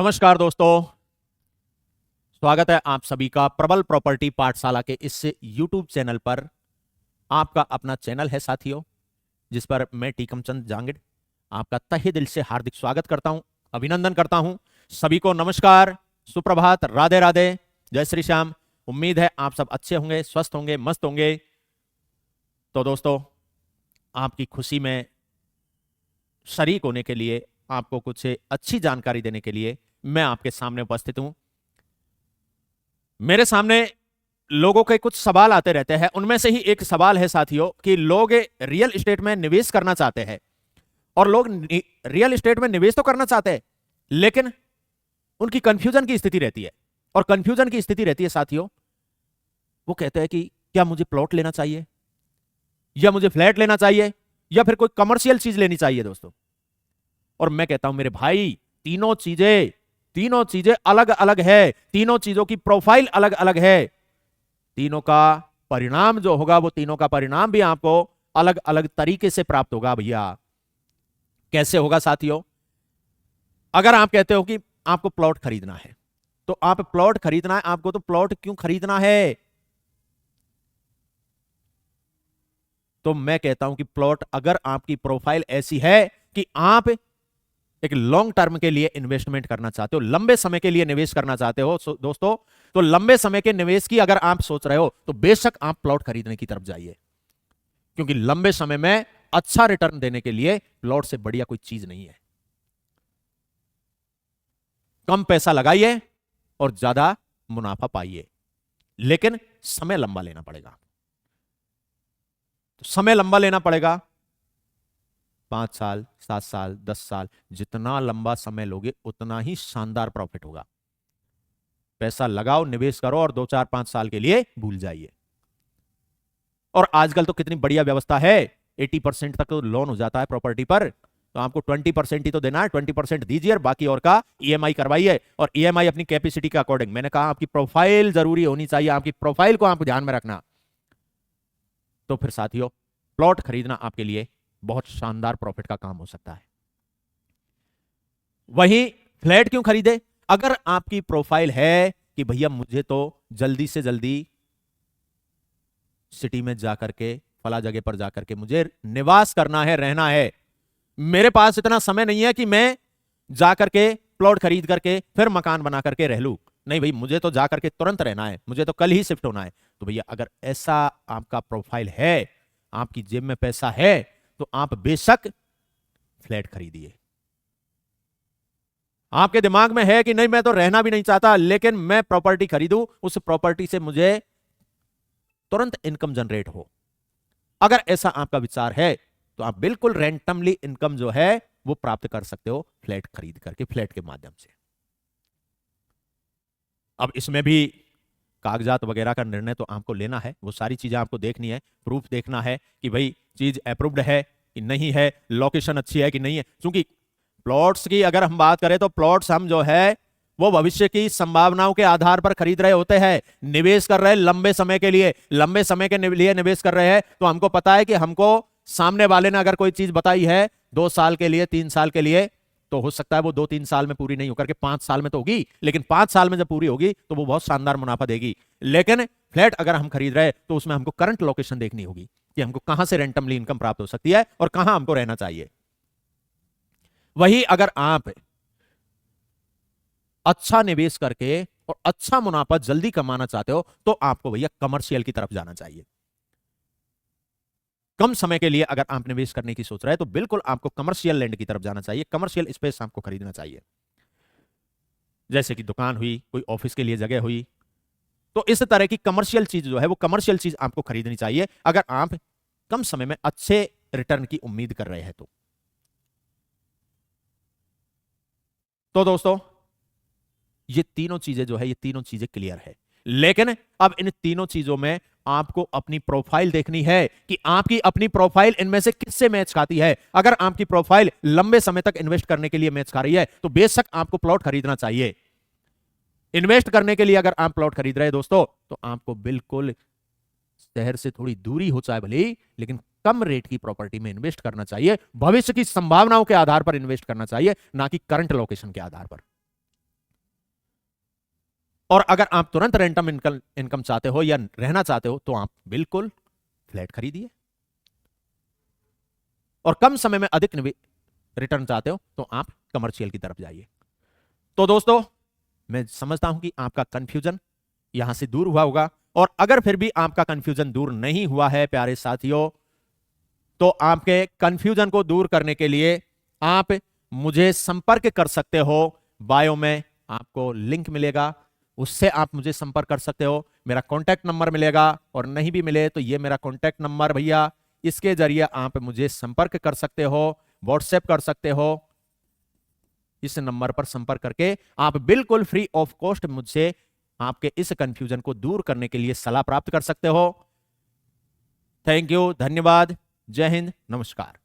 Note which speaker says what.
Speaker 1: नमस्कार दोस्तों, स्वागत है आप सभी का प्रबल प्रॉपर्टी पाठशाला के इस YouTube चैनल पर। आपका अपना चैनल है साथियों, जिस पर मैं टीकमचंद जांगिड आपका तहे दिल से हार्दिक स्वागत करता हूं, अभिनंदन करता हूं। सभी को नमस्कार, सुप्रभात, राधे राधे, जय श्री श्याम। उम्मीद है आप सब अच्छे होंगे, स्वस्थ होंगे, मस्त होंगे। तो दोस्तों, आपकी खुशी में शरीक होने के लिए, आपको कुछ अच्छी जानकारी देने के लिए मैं आपके सामने उपस्थित हूं। मेरे सामने लोगों के कुछ सवाल आते रहते हैं। उनमें से ही एक सवाल है साथियों कि लोग रियल एस्टेट में निवेश करना चाहते हैं, और लोग रियल एस्टेट में निवेश तो करना चाहते हैं, लेकिन उनकी कंफ्यूजन की स्थिति रहती है। और कंफ्यूजन की स्थिति रहती है साथियों, वो कहते हैं कि क्या मुझे प्लॉट लेना चाहिए, या मुझे फ्लैट लेना चाहिए, या फिर कोई कमर्शियल चीज लेनी चाहिए दोस्तों। और मैं कहता हूं मेरे भाई, तीनों चीजें अलग अलग है। तीनों चीजों की प्रोफाइल अलग अलग है। तीनों का परिणाम जो होगा, वो तीनों का परिणाम भी आपको अलग अलग तरीके से प्राप्त होगा भैया। कैसे होगा साथियों? अगर आप कहते हो कि आपको प्लॉट खरीदना है, तो आप प्लॉट खरीदना है आपको, तो प्लॉट क्यों खरीदना है? तो मैं कहता हूं कि प्लॉट, अगर आपकी प्रोफाइल ऐसी है कि आप एक लॉन्ग टर्म के लिए इन्वेस्टमेंट करना चाहते हो, लंबे समय के लिए निवेश करना चाहते हो दोस्तों, तो लंबे समय के निवेश की अगर आप सोच रहे हो, तो बेशक आप प्लॉट खरीदने की तरफ जाइए। क्योंकि लंबे समय में अच्छा रिटर्न देने के लिए प्लॉट से बढ़िया कोई चीज नहीं है। कम पैसा लगाइए और ज्यादा मुनाफा पाइए, लेकिन समय लंबा लेना पड़ेगा। तो समय लंबा लेना पड़ेगा, 5 साल, 7 साल, 10 साल, जितना लंबा समय लोगे उतना ही शानदार प्रॉफिट होगा। पैसा लगाओ, निवेश करो, और 2, 4, 5 साल के लिए भूल जाइए। और आजकल तो कितनी बढ़िया व्यवस्था है, 80% तक तो लोन हो जाता है प्रॉपर्टी पर। तो आपको 20% ही तो देना है, 20% दीजिए और बाकी और का ईएमआई करवाइए। और ईएमआई अपनी कैपेसिटी के अकॉर्डिंग। मैंने कहा आपकी प्रोफाइल जरूरी होनी चाहिए, आपकी प्रोफाइल को आपको ध्यान में रखना। तो फिर साथियों, प्लॉट खरीदना आपके लिए बहुत शानदार प्रॉफिट का काम हो सकता है। वहीं फ्लैट क्यों खरीदे? अगर आपकी प्रोफाइल है कि भैया मुझे तो जल्दी से जल्दी सिटी में जाकर के, फला जगह पर जाकर के मुझे निवास करना है, रहना है, मेरे पास इतना समय नहीं है कि मैं जाकर के प्लॉट खरीद करके फिर मकान बना करके रह लूं। नहीं भाई, मुझे तो जाकर के तुरंत रहना है, मुझे तो कल ही शिफ्ट होना है। तो भैया अगर ऐसा आपका प्रोफाइल है, आपकी जेब में पैसा है, तो आप बेशक फ्लैट खरीदिए। आपके दिमाग में है कि नहीं, मैं तो रहना भी नहीं चाहता, लेकिन मैं प्रॉपर्टी खरीदूं, उस प्रॉपर्टी से मुझे तुरंत इनकम जनरेट हो। अगर ऐसा आपका विचार है, तो आप बिल्कुल रैंडमली इनकम जो है वो प्राप्त कर सकते हो फ्लैट खरीद करके, फ्लैट के माध्यम से। अब इसमें भी कागजात वगैरह का निर्णय तो आपको लेना है, वो सारी चीजें आपको देखनी है, प्रूफ देखना है कि भाई चीज अप्रूव्ड है कि नहीं है, लोकेशन अच्छी है कि नहीं है। क्योंकि प्लॉट्स की अगर हम बात करें, तो प्लॉट्स हम जो है वो भविष्य की संभावनाओं के आधार पर खरीद रहे होते हैं, निवेश कर रहे हैं लंबे समय के लिए, लंबे समय के लिए निवेश कर रहे हैं। तो हमको पता है कि हमको सामने वाले ने अगर कोई चीज बताई है 2 साल के लिए, 3 साल के लिए, तो हो सकता है वो 2-3 साल में पूरी नहीं होकर के 5 साल में तो होगी, लेकिन 5 साल में जब पूरी होगी तो वो बहुत शानदार मुनाफा देगी। लेकिन फ्लैट अगर हम खरीद रहे हैं, तो उसमें हमको करंट लोकेशन देखनी होगी कि हमको कहां से रेंटमली इनकम प्राप्त हो सकती है और कहां हमको रहना चाहिए। वही अगर आप अच्छा निवेश करके और अच्छा मुनाफा जल्दी कमाना चाहते हो, तो आपको भैया कमर्शियल की तरफ जाना चाहिए। कम समय के लिए अगर आप निवेश करने की सोच रहे हैं, तो बिल्कुल आपको कमर्शियल लैंड की तरफ जाना चाहिए, कमर्शियल स्पेस आपको खरीदना चाहिए। जैसे कि दुकान हुई, कोई ऑफिस के लिए जगह हुई, तो इस तरह की कमर्शियल चीज जो है, वो कमर्शियल चीज आपको खरीदनी चाहिए अगर आप कम समय में अच्छे रिटर्न की उम्मीद कर रहे हैं। तो दोस्तों, ये तीनों चीजें जो है, ये तीनों चीजें क्लियर है। लेकिन अब इन तीनों चीजों में आपको अपनी प्रोफाइल देखनी है कि आपकी अपनी प्रोफाइल इनमें से किससे मैच खाती है। अगर आपकी प्रोफाइल लंबे समय तक इन्वेस्ट करने के लिए मैच खा रही है, तो बेशक आपको प्लॉट खरीदना चाहिए। इन्वेस्ट करने के लिए अगर आप प्लॉट खरीद रहे हैं दोस्तों, तो आपको बिल्कुल शहर से थोड़ी दूरी हो चाहे भले, लेकिन कम रेट की प्रॉपर्टी में इन्वेस्ट करना चाहिए। भविष्य की संभावनाओं के आधार पर इन्वेस्ट करना चाहिए, ना कि करंट लोकेशन के आधार पर। और अगर आप तुरंत रेंटम इनकम चाहते हो या रहना चाहते हो तो आप बिल्कुल फ्लैट खरीदिए, और कम समय में अधिक रिटर्न चाहते हो तो आप कमर्शियल की तरफ जाइए। तो दोस्तों, मैं समझता हूं कि आपका कंफ्यूजन यहां से दूर हुआ होगा, और अगर फिर भी आपका कंफ्यूजन दूर नहीं हुआ है प्यारे साथियों, तो आपके कंफ्यूजन को दूर करने के लिए आप मुझे संपर्क कर सकते हो। बायो में आपको लिंक मिलेगा, उससे आप मुझे संपर्क कर सकते हो। मेरा कॉन्टैक्ट नंबर मिलेगा, और नहीं भी मिले तो ये मेरा कॉन्टैक्ट नंबर भैया, इसके जरिए आप मुझे संपर्क कर सकते हो, व्हाट्सएप कर सकते हो। इस नंबर पर संपर्क करके आप बिल्कुल फ्री ऑफ कॉस्ट मुझसे आपके इस कंफ्यूजन को दूर करने के लिए सलाह प्राप्त कर सकते हो। थैंक यू, धन्यवाद, जय हिंद, नमस्कार।